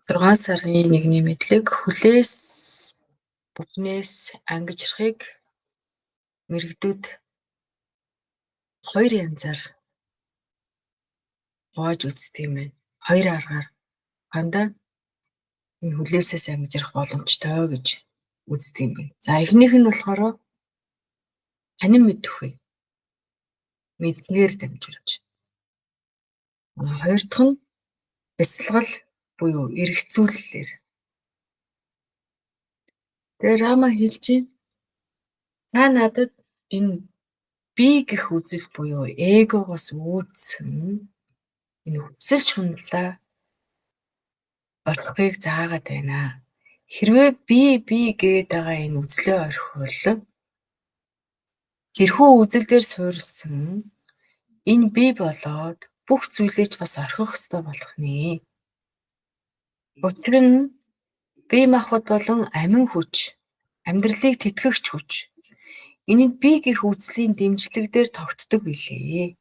6 сарын 1-ний мэдлэг хүлээс бүхнээс ангижрахыг мэрэгдүүд 2 янзаар хувааж үздэг юм байна. 2 аргаар хандаа энэ хүлээсээс ангижрах боломжтой гэж үздэг юм байна. За эхнийх нь болохоор танин мэдэх үе. Мэдгээр дамжуулж. Хоёр дахь нь бясалгал буюу эргэцүүлэлээр. Тэгээ Рама хэлж байна. Та надад энэ би гэх үзэл буюу эгогоос үүдсэн энэ хүсэл шунлаа орхихыг заагаад байна. Хэрвээ би гээд байгаа энэ үзлээ орхивол тэрхүү үзэлдэр суурилсан энэ би болоод бүх зүйлээ ч бас орхих ёстой болох нэ. Учир нь бие махбод болон амин хүч, амьдралыг тэтгэгч хүч. Энэ нь би гэх үзлийн дэмжлэгдээр тогтдог билээ.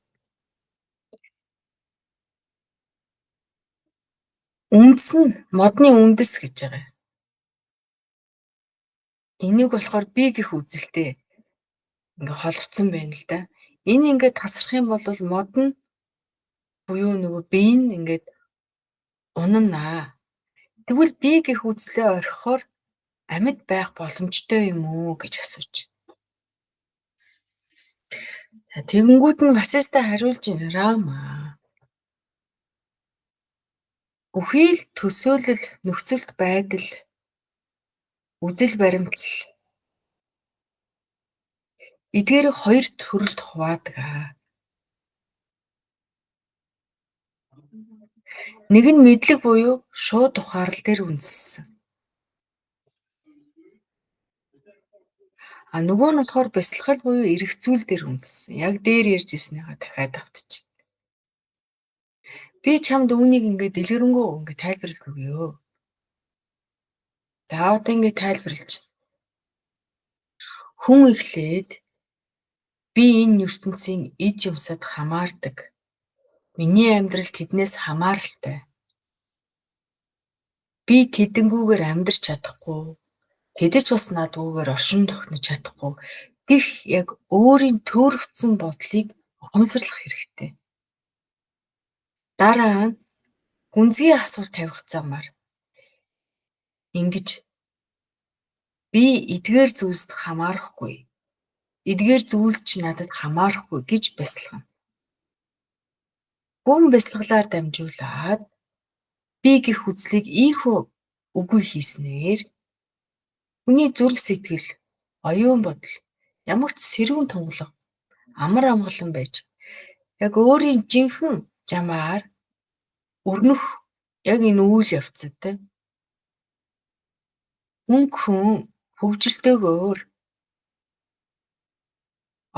Үндэс нь модны үндэс гэж байгаа. Энийг болохоор би гэх үзэлтэй ингээ холбоцсон байна л да. Энэ ингээд тасрах юм бол мод нь буюу нөгөө бие нь ингээд унана. Тэгвэл би гэх үзлээ орхихоор амьд байх боломжтой юм уу гэж асууж. Тэгэнгүүт нь Васиста хариулж байна. Рама. Бүхий л төсөөлөл, нөхцөлт байдал, үдэл баримтлал эдгээр хоёр төрөлд хуваадаг. Нэг нь мэдлэг буюу шууд ухаарал дээр үндэссэн. Нөгөө нь болохоор бясалгал буюу эргэцүүл дээр үндэссэн. Яг дээр ярьж ирснийхаа дахиад автчих. Би чамд үүнийг ингээд дэлгэрэнгүй ингээд тайлбарлаж өгье. За одоо ингээд тайлбарлаж. Хүн эхлээд би энэ ертөнцийн эд юмсад хамаардаг. Миний амьдрал тэднээс хамааралтай. Би тэдэнгүүгээр амьдрч чадахгүй. Тэдэж бас надгүйгээр оршин тогтнож чадахгүй. Гэх яг өөрийн төөрөгцсөн бодлыг ухамсарлах хэрэгтэй. Дараа нь гүнзгий асуулт тавих замаар ингэж би эдгээр зүйлсд хамаарахгүй. Эдгээр зүйлс ч надад хамаарахгүй гэж бясалгана. Гүн бясалгалаар дамжуулаад би гэх үзлийг ийхүү үгүй хийснээр хүний зүрх сэтгэл, оюун бодол ямар ч сэрүүн тунгалаг амар амгалан байж яг өөрийн жинхэнэ жамаар өрнөх яг энэ үйл явцад хүн хөвгөлтөөгөөр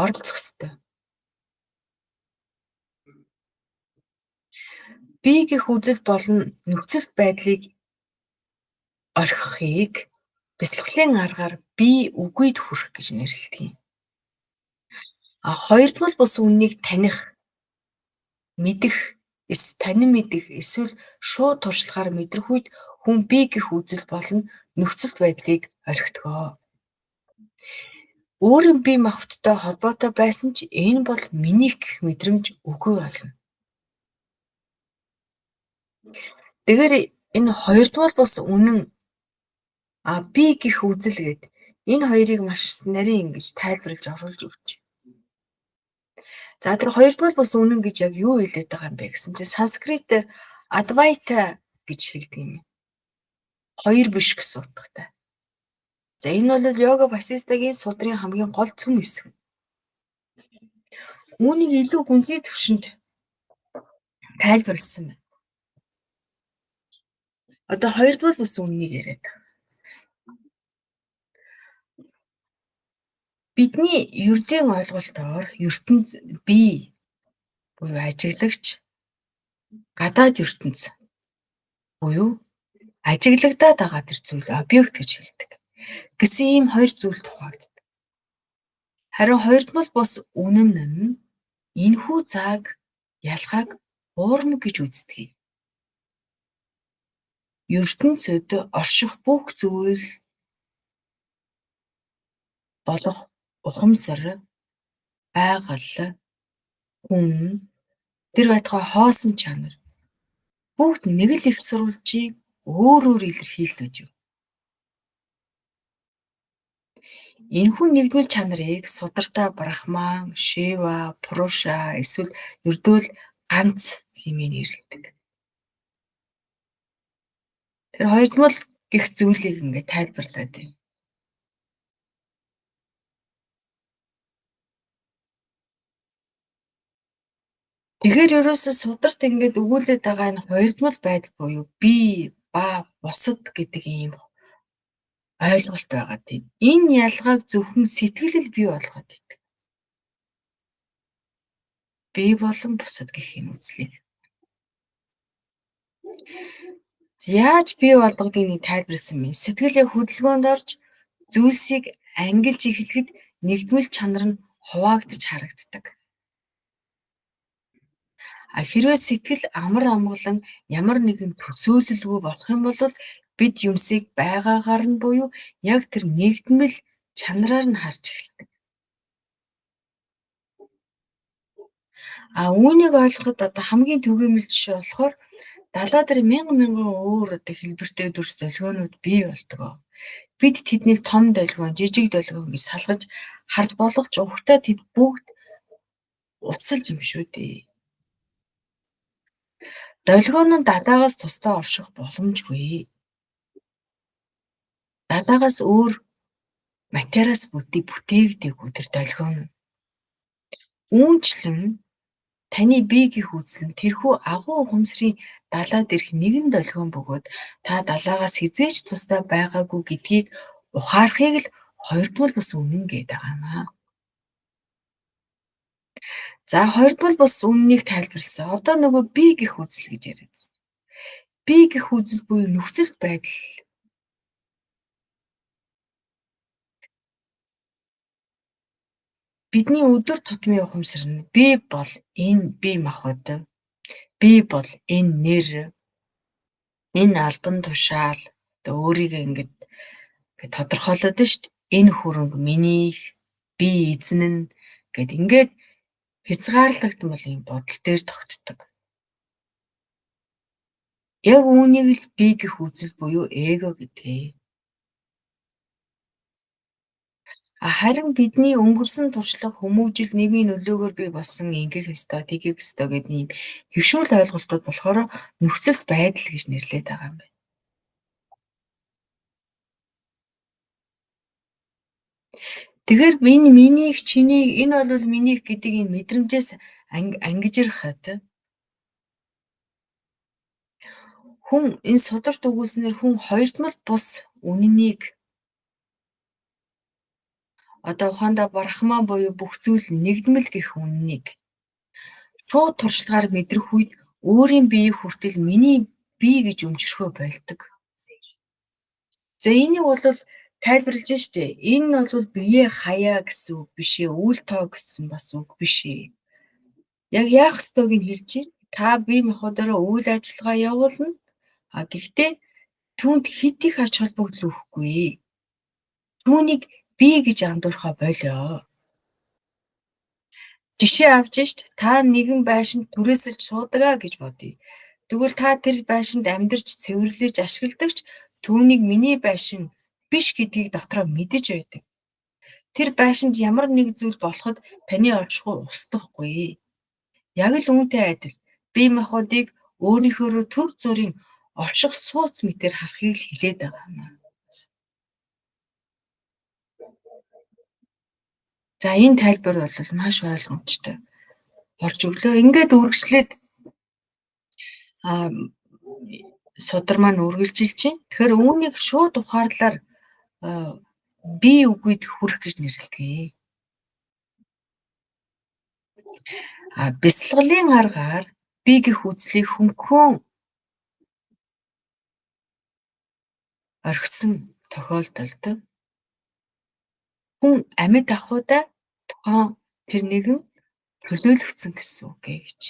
оролцох ёстой. Би гэх үзэл болон нөхцөл байдлыг орхихыг бясалгалын аргаар би үгүйд хүрэх гэж нэрлэдэг юм. Хоёрдугаар бус үннийг таних, мэдэх, танин мэдэх эсвэл шууд туршлагаар мэдрэх үед хүн би гэх үзэл болон нөхцөл байдлыг орхидгоо. Өөрийн бие махбодтой холбоотой байсан ч энэ бол миний гэх мэдрэмж үгүй болно. Тэгэхээр энэ хоёрдугаар бус үнэн би гэх үзэл гээд энэ хоёрыг маш нарийн ингэж тайлбарлаж оруулж өгч. За тэр хоёрдугаар бус үнэн гэж яг юу хэлээд байгаа юм бэ гэсэн чинь санскритээр Advaita гэж хэлдэг юм. Хоёр биш гэсэн утгатай. За энэ бол йога Васистагийн судрын хамгийн гол цөм хэсэг. Үүнийг илүү гүнзгий төвшөнд тайлбарласан байна. Одоо хоёрдугаар бус үннийг яриад байгаа. Бидний ердийн ойлголтоор ертөнц бие буюу ажиглагч, гадаад ертөнц буюу ажиглагдаад байгаа тэр зүйл объект гэж хэлдэг. Гэсэн ийм хоёр зүйлд хуваагддаг. Харин хоёрдугаар бус үнэн нь энэхүү зааг ялхааг уурна гэж үздэг. ертөнцөд орших бүх зүйл болох ухамсар, байгаль, хүн, тэр байтугай хоосон чанар бүгд нэг л их сурвалжийг өөр илэрхийлж юу. Энэхүү нэгдмэл чанарыг Сударта Брахман, Шива, Пуруша эсвэл ердөөл ганц хэмээн нэрлэдэг. Тэр хоёрдмол гих зүйлийг ингээд тайлбарлаад байна. Тэгэхээр ерөөсө Сударт ингээд өгүүлээд байгаа энэ хоёрдмол байдал буюу бие, ба, бусад гэдэг ийм ойлголт байгаа тийм. Энэ ялгааг зөвхөн сэтгэл бий болгоод идэг. Бие болон бусад гэх энэ үзлийг. Яаж бий болгодгийг тайлбарласан юм. Сэтгэлийн хөдөлгөөнд орж зүйлсийг ангилж эхлэхэд нэгдмэл чанар нь хуваагдаж харагддаг. Хэрвээ сэтгэл амар амгалан ямар нэгэн төсөөлөлгүй болох юм бол бид юмсыг байгаагаар нь буюу яг тэр нэгдмэл чанараар нь харж эхэлдэг. Үүнийг ойлгоход одоо хамгийн түгээмэл жишээ болохоор далаа дээр мянган өөр одоо хэлбэртэй дүрс долгионууд бий болдог. Бид тэднийг том долгион, жижиг долгион гэж салгаж харж болгоч угтаа тэд бүгд усалж юм шүү дээ. Долгион нь далаагаас тусдаа орших боломжгүй. Далаагаас өөр материалаас бүтээгдээгүй тэр долгион. Үүнчлэн таны бие гих үзэл нь тэрхүү агуу ухамсарын далаад ирэх нэгэн долгион бөгөөд та далаагаас хизээж тусдаа байгаагүй гэдгийг ухаарахыг л хоёрдмол бас үнэн гэдэг аамаа. За хоёрдмол бас үннийг тайлбарласан. Одоо нөгөө бие гих үзэл гэж яриадсан. Бие гих үзэл буюу нөхцөл байдал. Бидний өдөр тутмын ухамсар нь би бол энэ бие махбод, би бол энэ нэр, энэ албан тушаал одоо өөрийгөө ингээд тодорхойлоод нь шүү дээ. Энэ хөрөнгө минийх, би эзэн нь гэд ингээд хязгаарлагдсан бол юм бодол дээр тогтдог. Яг үүнийг л би гих үзэл буюу эго гэдгийг. Харин бидний өнгөрсөн туршлага хүмүүжил нийгмийн нөлөөгөөр би болсон ингэх ёстой, тэгэх ёстой гэдэг ийм хөвшүүл ойлголтууд болохоор нөхцөл байдал гэж нэрлэдэг байгаа юм байна. Тэгэхээр энэ минийх, чиний, энэ бол минийх гэдэг энэ мэдрэмжээс ангижрахад хүн энэ Сударт өгүүлснээр хүн хоёрдмол бус үннийг одоо ухаандаа Брахман буюу бүх зүйл нэгдмэл гэх үннийг шууд туршлагаар мэдрэх үед өөрийн биеийг хүртэл миний бие гэж өмчрөхөө болдог. За энийг бол тайлбарлаж штэ. Энэ бол бие хаяа гэсэн үг биш ээ. Үл тоо гэсэн бас үг биш ээ. Яг яах ёстойг нь хэлж байна. Та бие махбодороо үйл ажиллагаа явуулна. Гэхдээ түүнд хэд их ач холбогдол өгөхгүй. Түүнийг бие гэж андуурхаа болио. Жишээ авч шít та нэгэн байшинд түрээсэлж суудаг гэж бодъё. Тэгвэл та тэр байшинд амьдарч цэвэрлэж ашигладагч түүнийг миний байшин биш гэдгийг дотроо мэдэж байдаг. Тэр байшинд ямар нэг зүйл болоход таны оршихуй устдахгүй. Яг л үүнтэй адил бие махбодыг өөрийнхөө төр зүрийн орших сууц мэтээр харахыг л хэлээд байгаа юм. За энэ тайлбар бол маш ойлгомжтой. Орж өглөө ингээд үргэлжлээд судар маань үргэлжилж байна. Тэгэхээр үүнийг шууд ухаарлаар бие үгүйд хүрэх гэж нэрлэдэг. Бясалгалын аргаар бие гих үзлийг хөнгөн орхисон тохиолдолд хүн амьд ахуйдаа тухайн тэр нэгэн төлөөлөгдсөн гэсэн үг гэж.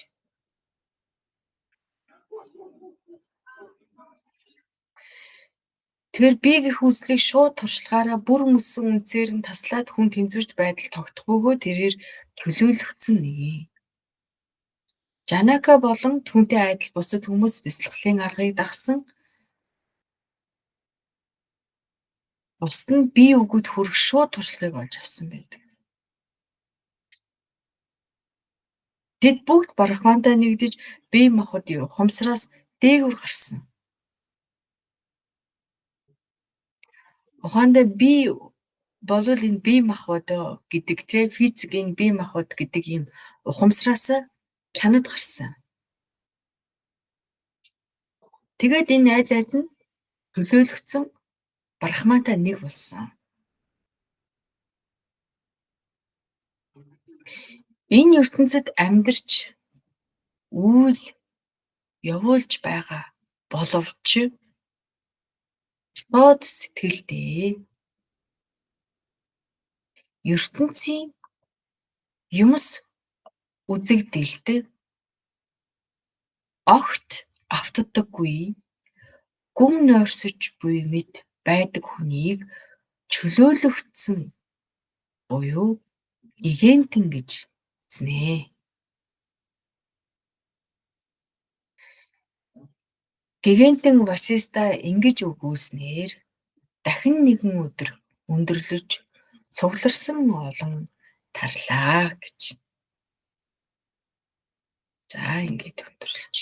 Тэгэхээр би гэх үзлийг шууд туршлагаараа бүр мөссөн үндсээр нь таслаад хүн тэнцвэрт байдал тогтохгүйгөө тэрээр чөлөөлөгдсөн нэгий. Жанака болон түүнтэй адил бусад хүмүүс бясалгалын аргыг дагсан. Бусад нь бие үгүйд хүрэх шууд туршлагыг олж авсан байдаг. Тэд бүгд Брахмантай нэгдэж бие махбод ухамсараас дээгүүр гарсан. Ухаандаа би болвол энэ бие махбод гэдэг физик энэ бие махбод гэдэг ийм ухамсараас чанад гарсан. Тэгээд энэ айл айл нь төлөөлөгдсөн Брахмантай нэг болсон. Энэ ертөнцид амьдарч үйл явуулж байгаа боловч шууд сэтгэлдээ ертөнцийн юмс үзэгдэлд огт автдаггүй гүн нойрсож буй мэд байдаг хүнийг чөлөөлөгдсөн буюу гигантэн гэж эзнэ. Гигантэн Васиста ингэж өгүүлснээр дахин нэгэн өдөр өндөрлөж цугларсан олон тарлаа гэж. За ингэж өндөрлөж.